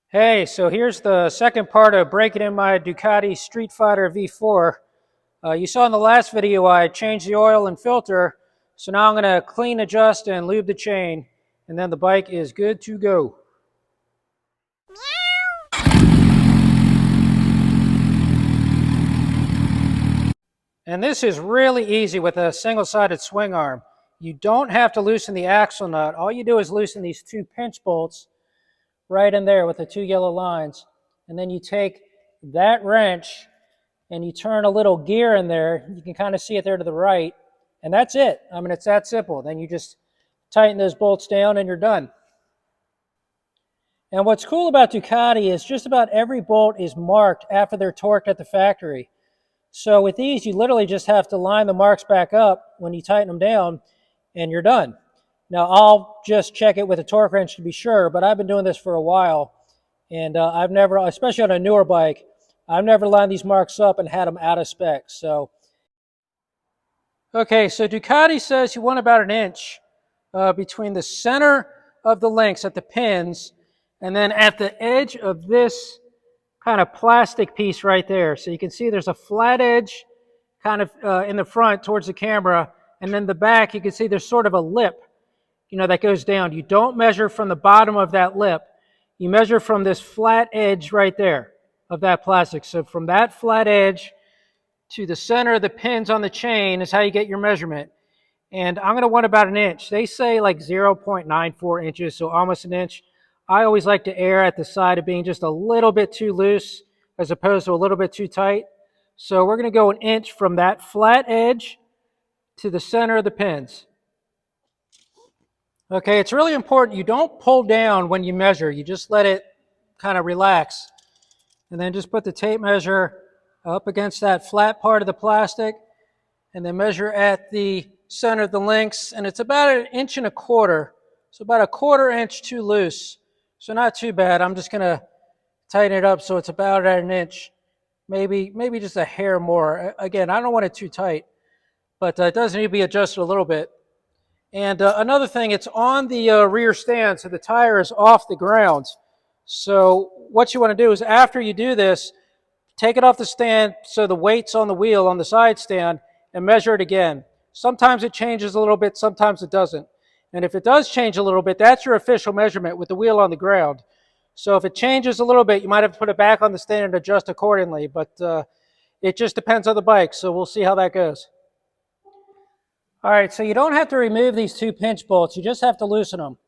Hey, so here's the second part of breaking in my Ducati Streetfighter V4. You saw in the last video I changed the oil and filter, so now I'm going to clean, adjust, and lube the chain, and then the bike is good to go. And this is really easy with a single-sided swing arm. You don't have to loosen the axle nut. All you do is loosen these two pinch bolts right in there with the two yellow lines, and then you take that wrench and you turn a little gear in there. You can kind of see it there to the right, and that's it. I mean, it's that simple. Then you just tighten those bolts down and you're done. And what's cool about Ducati is just about every bolt is marked after they're torqued at the factory. So with these, you literally just have to line the marks back up when you tighten them down, and you're done. Now, I'll just check it with a torque wrench to be sure, but I've been doing this for a while, and I've never, especially on a newer bike, I've never lined these marks up and had them out of spec. So, okay, so Ducati says you want about an inch between the center of the links at the pins and then at the edge of this kind of plastic piece right there. So you can see there's a flat edge kind of in the front towards the camera, and then the back you can see there's sort of a lip, that goes down. You don't measure from the bottom of that lip. You measure from this flat edge right there of that plastic. So from that flat edge to the center of the pins on the chain is how you get your measurement. And I'm going to want about an inch. They say like 0.94 inches, so almost an inch. I always like to err at the side of being just a little bit too loose as opposed to a little bit too tight. So we're going to go an inch from that flat edge to the center of the pins. Okay, it's really important you don't pull down when you measure. You just let it kind of relax. And then just put the tape measure up against that flat part of the plastic and then measure at the center of the links. And it's about 1.25 inches. So about a 1/4 inch too loose. So not too bad. I'm just going to tighten it up so it's about at an inch. Maybe just a hair more. Again, I don't want it too tight, but it does need to be adjusted a little bit. And another thing, it's on the rear stand, so the tire is off the ground. So what you want to do is after you do this, take it off the stand so the weight's on the wheel on the side stand and measure it again. Sometimes it changes a little bit, sometimes it doesn't. And if it does change a little bit, that's your official measurement with the wheel on the ground. So if it changes a little bit, you might have to put it back on the stand and adjust accordingly. But it just depends on the bike, so we'll see how that goes. All right, so you don't have to remove these two pinch bolts. You just have to loosen them.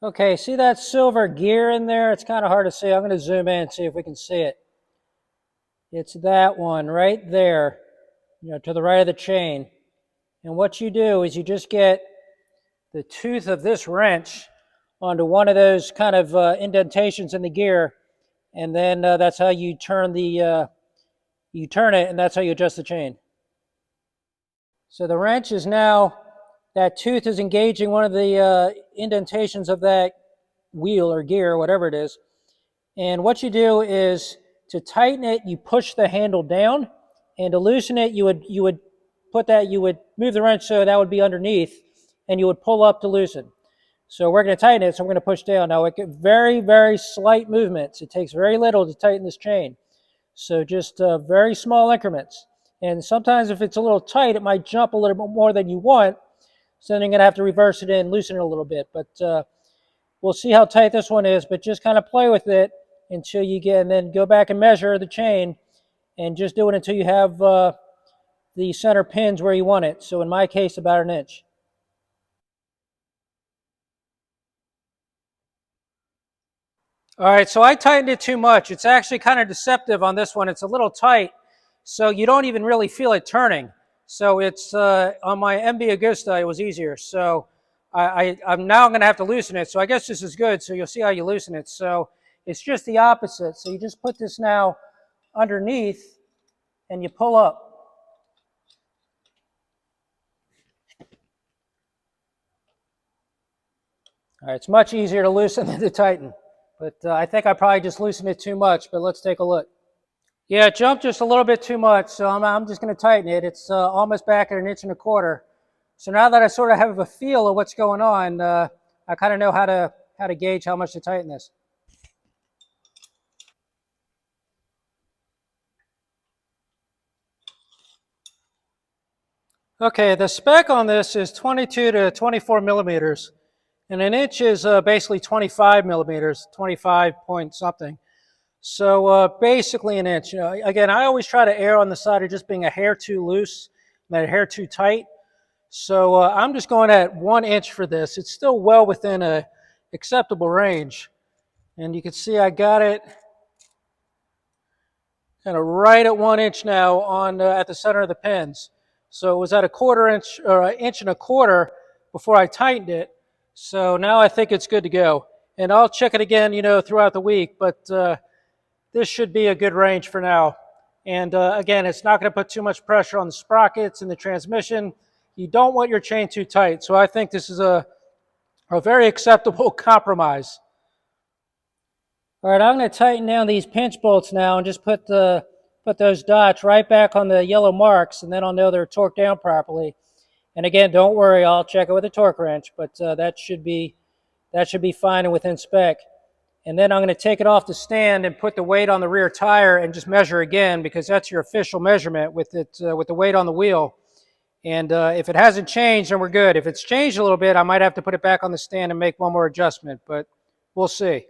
Okay, see that silver gear in there? It's kind of hard to see. I'm going to zoom in and see if we can see it. It's that one right there, to the right of the chain. And what you do is you just get the tooth of this wrench onto one of those kind of indentations in the gear, and then that's how you turn you turn it, and that's how you adjust the chain. So the wrench is now, that tooth is engaging one of the indentations of that wheel or gear, whatever it is. And what you do is to tighten it, you push the handle down, and to loosen it, you would move the wrench so that would be underneath, and you would pull up to loosen. So we're going to tighten it, so we're going to push down. Now, it gets very, very slight movements. It takes very little to tighten this chain. So just very small increments. And sometimes if it's a little tight, it might jump a little bit more than you want. So then you're going to have to reverse it in, loosen it a little bit. But we'll see how tight this one is. But just kind of play with it until you get, and then go back and measure the chain. And just do it until you have the center pins where you want it. So in my case, about an inch. All right, so I tightened it too much. It's actually kind of deceptive on this one. It's a little tight, so you don't even really feel it turning. So it's on my MB Agusta, it was easier. So I'm now going to have to loosen it. So I guess this is good. So you'll see how you loosen it. So it's just the opposite. So you just put this now underneath, and you pull up. All right, it's much easier to loosen than to tighten, but I think I probably just loosened it too much, but let's take a look. Yeah, it jumped just a little bit too much, so I'm just going to tighten it. It's almost back at 1.25 inches. So now that I sort of have a feel of what's going on, I kind of know how to gauge how much to tighten this. Okay, the spec on this is 22 to 24 millimeters, and an inch is basically 25 millimeters, 25 point something. So basically an inch. You know, again, I always try to err on the side of just being a hair too loose, and a hair too tight. So I'm just going at 1 inch for this. It's still well within a acceptable range, and you can see I got it kind of right at 1 inch now on at the center of the pins. So it was at 1/4 inch or 1.25 inches before I tightened it. So now I think it's good to go. And I'll check it again, you know, throughout the week. But this should be a good range for now. And again, it's not going to put too much pressure on the sprockets and the transmission. You don't want your chain too tight. So I think this is a very acceptable compromise. All right, I'm going to tighten down these pinch bolts now and just put those dots right back on the yellow marks, and then I'll know they're torqued down properly. And again, don't worry, I'll check it with a torque wrench, but that should be fine and within spec. And then I'm going to take it off the stand and put the weight on the rear tire and just measure again, because that's your official measurement with it with the weight on the wheel. And if it hasn't changed, then we're good. If it's changed a little bit, I might have to put it back on the stand and make one more adjustment, but we'll see.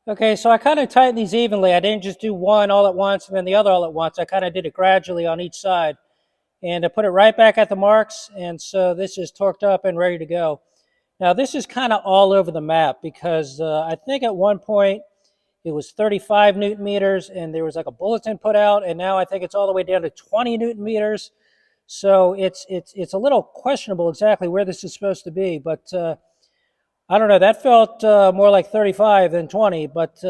Okay, so I kind of tightened these evenly. I didn't just do one all at once and then the other all at once. I kind of did it gradually on each side. And I put it right back at the marks, and so this is torqued up and ready to go. Now this is kind of all over the map, because I think at one point it was 35 Newton meters, and there was like a bulletin put out, and now I think it's all the way down to 20 Newton meters. So it's a little questionable exactly where this is supposed to be, but I don't know. That felt more like 35 than 20, but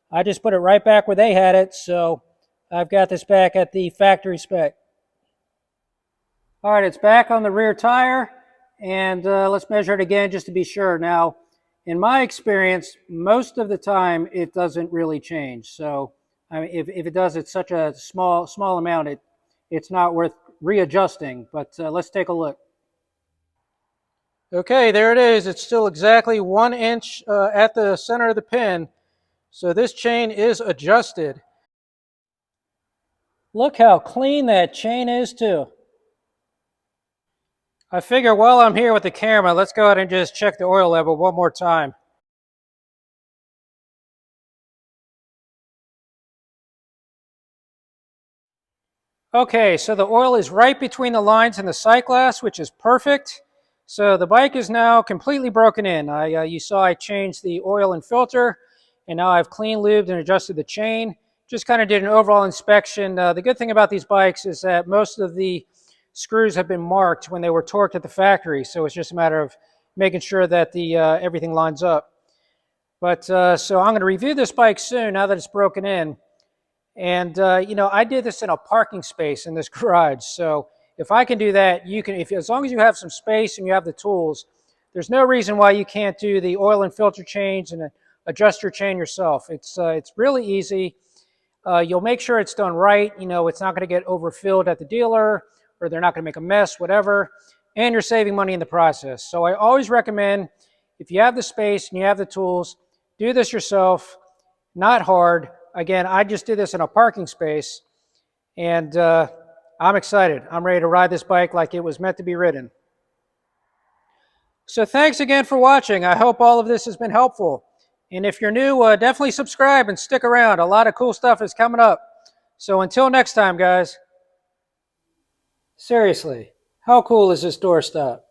I just put it right back where they had it, so I've got this back at the factory spec. All right, it's back on the rear tire, and let's measure it again just to be sure. Now, in my experience, most of the time it doesn't really change. So, I mean, if it does, it's such a small amount, it's not worth readjusting. But let's take a look. Okay, there it is. It's still exactly 1 inch at the center of the pin. So this chain is adjusted. Look how clean that chain is too. I figure while I'm here with the camera, let's go ahead and just check the oil level one more time. Okay, so the oil is right between the lines in the sight glass, which is perfect. So the bike is now completely broken in. You saw I changed the oil and filter, and now I've clean lubed and adjusted the chain. Just kind of did an overall inspection. The good thing about these bikes is that most of the screws have been marked when they were torqued at the factory, so it's just a matter of making sure that the everything lines up. But so I'm going to review this bike soon now that it's broken in. And you know, I did this in a parking space in this garage. So if I can do that, you can. As long as you have some space and you have the tools, there's no reason why you can't do the oil and filter change and adjust your chain yourself. It's really easy. You'll make sure it's done right. You know, it's not going to get overfilled at the dealer, or they're not going to make a mess, whatever. And you're saving money in the process. So I always recommend, if you have the space and you have the tools, do this yourself. Not hard. Again, I just did this in a parking space, and I'm excited. I'm ready to ride this bike like it was meant to be ridden. So thanks again for watching. I hope all of this has been helpful. And if you're new, definitely subscribe and stick around. A lot of cool stuff is coming up. So until next time, guys. Seriously, how cool is this doorstop?